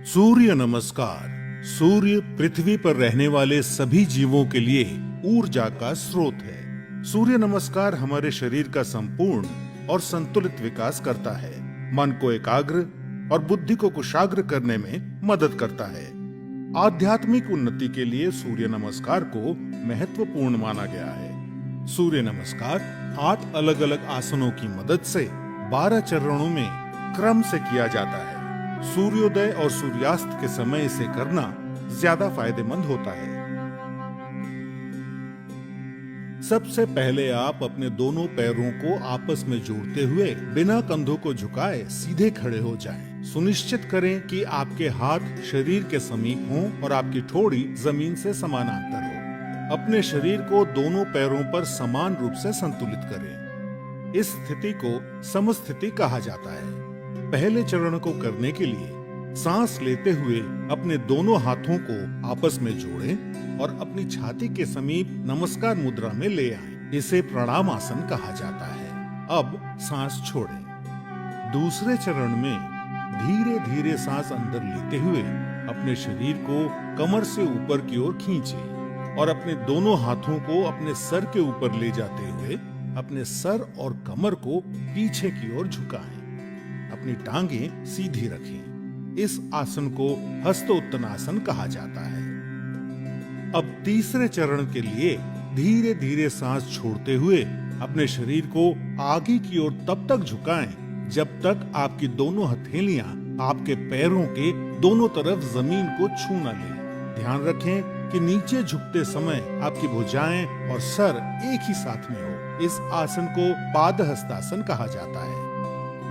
सूर्य नमस्कार। सूर्य पृथ्वी पर रहने वाले सभी जीवों के लिए ऊर्जा का स्रोत है। सूर्य नमस्कार हमारे शरीर का संपूर्ण और संतुलित विकास करता है, मन को एकाग्र और बुद्धि को कुशाग्र करने में मदद करता है। आध्यात्मिक उन्नति के लिए सूर्य नमस्कार को महत्वपूर्ण माना गया है। सूर्य नमस्कार 8 अलग अलग आसनों की मदद से 12 चरणों में क्रम से किया जाता है। सूर्योदय और सूर्यास्त के समय इसे करना ज्यादा फायदेमंद होता है। सबसे पहले आप अपने दोनों पैरों को आपस में जोड़ते हुए बिना कंधों को झुकाए सीधे खड़े हो जाएं। सुनिश्चित करें कि आपके हाथ शरीर के समीप हों और आपकी ठोड़ी जमीन से समानांतर हो। अपने शरीर को दोनों पैरों पर समान रूप से संतुलित करें। इस स्थिति को समस्थिति कहा जाता है। पहले चरण को करने के लिए सांस लेते हुए अपने दोनों हाथों को आपस में जोड़ें और अपनी छाती के समीप नमस्कार मुद्रा में ले आएं। इसे प्रणाम आसन कहा जाता है। अब सांस छोड़ें। दूसरे चरण में धीरे धीरे सांस अंदर लेते हुए अपने शरीर को कमर से ऊपर की ओर खींचें और अपने दोनों हाथों को अपने सर के ऊपर ले जाते हुए अपने सर और कमर को पीछे की ओर झुकाएं। अपनी टांगें सीधी रखें। इस आसन को हस्तोत्तनासन कहा जाता है। अब तीसरे चरण के लिए धीरे धीरे सांस छोड़ते हुए अपने शरीर को आगे की ओर तब तक झुकाएं जब तक आपकी दोनों हथेलियां आपके पैरों के दोनों तरफ जमीन को छू न लें। ध्यान रखें कि नीचे झुकते समय आपकी भुजाएं और सर एक ही साथ में हो। इस आसन को पादहस्तासन कहा जाता है।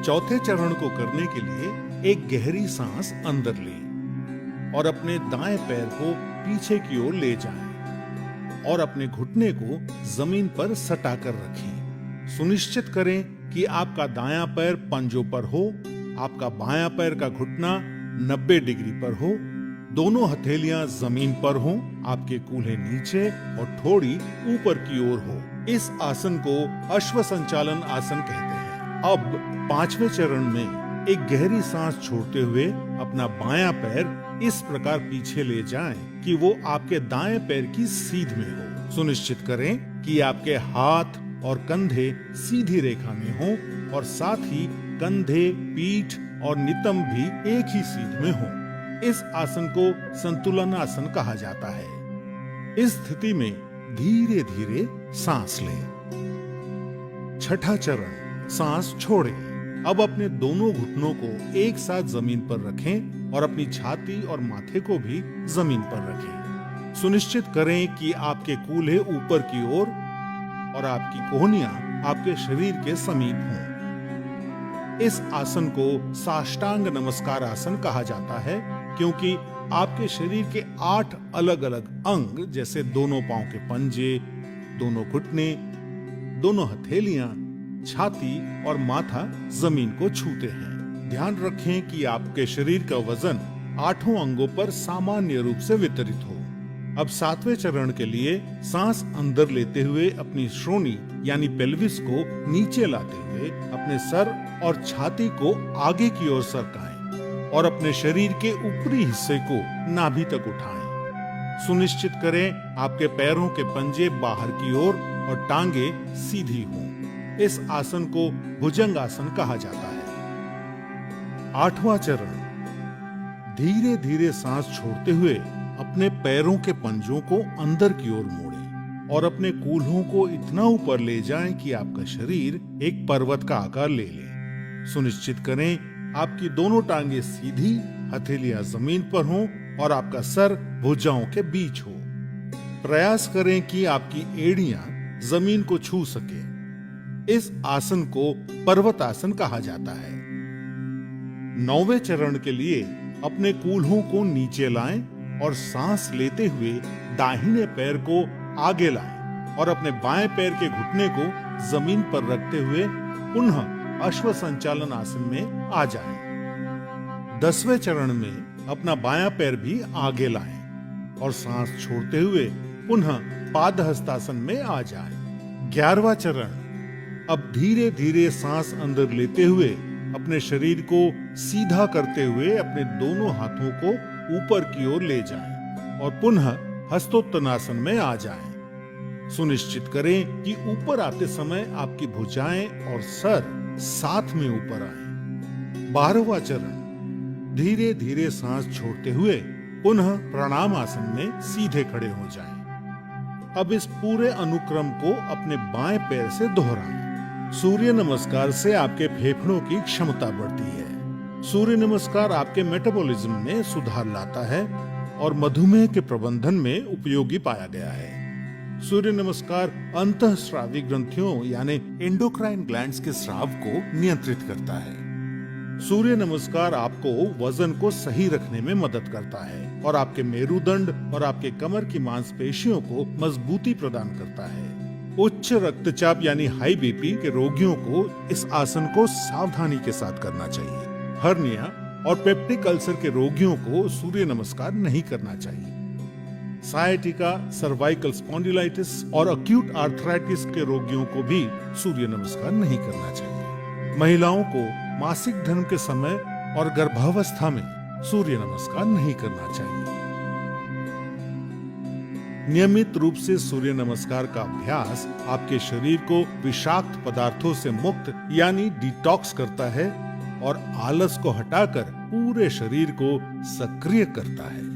चौथे चरण को करने के लिए एक गहरी सांस अंदर लें और अपने दाएं पैर को पीछे की ओर ले जाएं और अपने घुटने को जमीन पर सटा कर रखें। सुनिश्चित करें कि आपका दायां पैर पंजों पर हो, आपका बायां पैर का घुटना 90 डिग्री पर हो, दोनों हथेलियां जमीन पर हों, आपके कूल्हे नीचे और ठोड़ी ऊपर की ओर हो। इस आसन को अश्व संचालन आसन कहते हैं। अब पांचवें चरण में एक गहरी सांस छोड़ते हुए अपना बायां पैर इस प्रकार पीछे ले जाएं कि वो आपके दाएं पैर की सीध में हो। सुनिश्चित करें कि आपके हाथ और कंधे सीधी रेखा में हों और साथ ही कंधे, पीठ और नितंब भी एक ही सीध में हों। इस आसन को संतुलन आसन कहा जाता है। इस स्थिति में धीरे धीरे सांस लें। छठा चरण, सांस छोड़ें। अब अपने दोनों घुटनों को एक साथ जमीन पर रखें और अपनी छाती और माथे को भी जमीन पर रखें। सुनिश्चित करें कि आपके कूल्हे ऊपर की ओर और आपकी कोहनियां आपके शरीर के समीप हों। इस आसन को साष्टांग नमस्कार आसन कहा जाता है क्योंकि आपके शरीर के 8 अलग अलग अंग जैसे दोनों पांव के पंजे, दोनों घुटने, दोनों हथेलियां, छाती और माथा जमीन को छूते हैं। ध्यान रखें कि आपके शरीर का वजन 8 अंगों पर सामान्य रूप से वितरित हो। अब 7वें चरण के लिए सांस अंदर लेते हुए अपनी श्रोणी यानी पेल्विस को नीचे लाते हुए अपने सर और छाती को आगे की ओर सरकाएं और अपने शरीर के ऊपरी हिस्से को नाभि तक उठाएं। सुनिश्चित करें आपके पैरों के पंजे बाहर की ओर और टांगे सीधी हों। इस आसन को भुजंग आसन कहा जाता है। 8वां चरण, धीरे धीरे सांस छोड़ते हुए अपने पैरों के पंजों को अंदर की ओर मोड़ें और अपने कूल्हों को इतना ऊपर ले जाएं कि आपका शरीर एक पर्वत का आकार ले ले। सुनिश्चित करें आपकी दोनों टांगे सीधी, हथेलियां जमीन पर हों और आपका सर भुजाओं के बीच हो। प्रयास करें कि आपकी एड़ियां जमीन को छू सके। इस आसन को पर्वत आसन कहा जाता है। 9वें चरण के लिए अपने कूल्हों को नीचे लाएं और सांस लेते हुए दाहिने पैर को आगे लाएं और अपने बाएं पैर के घुटने को जमीन पर रखते हुए पुनः अश्व संचालन आसन में आ जाएं। 10वें चरण में अपना बायां पैर भी आगे लाएं और सांस छोड़ते हुए पुनः पादहस्तासन में आ जाएं। 11वां चरण, अब धीरे धीरे सांस अंदर लेते हुए अपने शरीर को सीधा करते हुए अपने दोनों हाथों को ऊपर की ओर ले जाएं और पुनः हस्तोत्तनासन में आ जाएं। सुनिश्चित करें कि ऊपर आते समय आपकी भुजाएं और सर साथ में ऊपर आए। 12वां चरण, धीरे धीरे सांस छोड़ते हुए पुनः प्रणाम आसन में सीधे खड़े हो जाएं। अब इस पूरे अनुक्रम को अपने बाएं पैर से दोहराएं। सूर्य नमस्कार से आपके फेफड़ों की क्षमता बढ़ती है। सूर्य नमस्कार आपके मेटाबॉलिज्म में सुधार लाता है और मधुमेह के प्रबंधन में उपयोगी पाया गया है। सूर्य नमस्कार अंतःस्रावी ग्रंथियों यानी एंडोक्राइन ग्लैंड्स के स्राव को नियंत्रित करता है। सूर्य नमस्कार आपको वजन को सही रखने में मदद करता है और आपके मेरुदंड और आपके कमर की मांसपेशियों को मजबूती प्रदान करता है। उच्च रक्तचाप यानी हाई बीपी के रोगियों को इस आसन को सावधानी के साथ करना चाहिए। हर्निया और पेप्टिक अल्सर के रोगियों को सूर्य नमस्कार नहीं करना चाहिए। सायटिका, सर्वाइकल स्पॉन्डिलाइटिस और अक्यूट आर्थराइटिस के रोगियों को भी सूर्य नमस्कार नहीं करना चाहिए। महिलाओं को मासिक धर्म के समय और गर्भावस्था में सूर्य नमस्कार नहीं करना चाहिए। नियमित रूप से सूर्य नमस्कार का अभ्यास आपके शरीर को विषाक्त पदार्थों से मुक्त यानी डिटॉक्स करता है और आलस को हटाकर पूरे शरीर को सक्रिय करता है।